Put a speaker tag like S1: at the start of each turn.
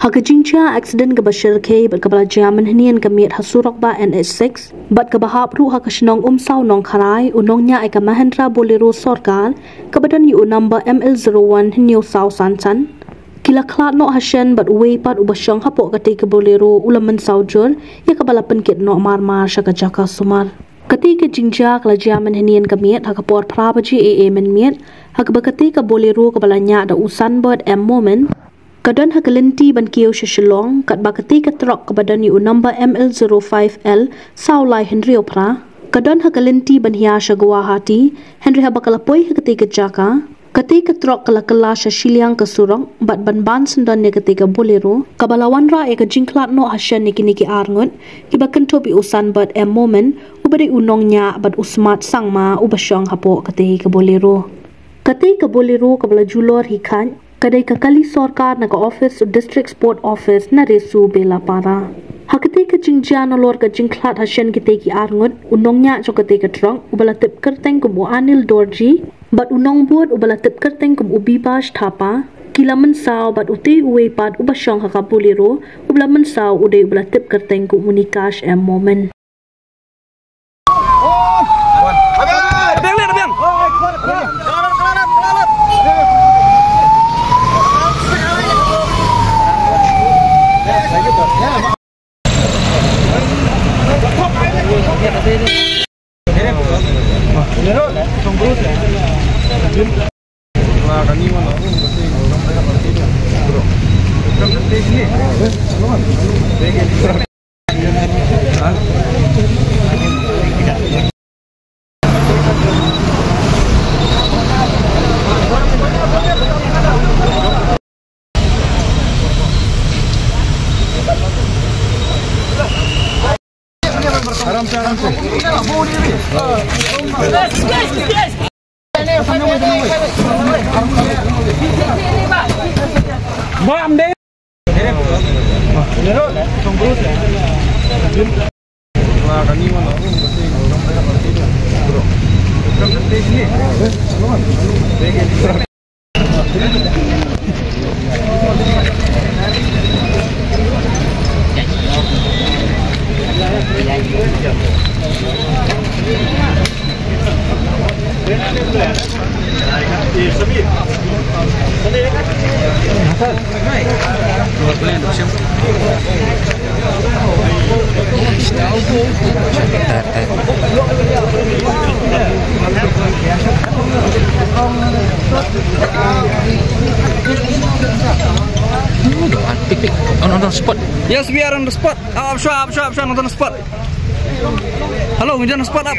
S1: Hakajingcha accident ke bashir ke bat kabala jaman hnian kamiat hasurok ba NH6 bat kabahap ru hakashnong saw nong kharai unongnya ai ka Mahindra Bolero Sarkar kabadan yu number ML01 hnio saw sansan kila khlat no hashan bat way pat ubashang hapo kati ke Bolero ulaman saujur ya kabala penkit no mar shakajaka sumar kati ke jingja kala jaman hnian kamiat hakapor prabaji AA menmiat hakabakati ke Bolero kabalanya da usan bird M moment Kadan hakalinti ban kiyo shishalong kat bakati ka trok kabadan yu number ML05L Saulai Henry Opra kadan hakalinti ban hiya sha Guwahati Henry habakalapoy hakati ka jaka kati ka trok kala shiliang ka surong bat ban sundan ne kati ka Bolero kabalawan ra e ka jingklat no hasyan niki arngut kibakan topi usan bat M moment ubari unongnya bat usmat sangma ubasyong hapo kati ka Bolero kati ka Bolero kabala julor hikan Kadai kakali Sarkar na ka office o district sport office na resu bela para. Hakati ka jingja na lor ka jingklat hasyan kite ki arngut unongnya so kate ka trong ubala tip kerteng kum Anil Dorji bat unong buat ubala tip kerteng kum Ubibash Thapa kilaman saw bat uti uwe pat ubasyong haka Bolero ubala man saw uday ubala tip kerteng kum Munikash M moment.
S2: On the spot. Yes, we are on the spot. Oh, sure, on the spot. Hello, we're on the spot up.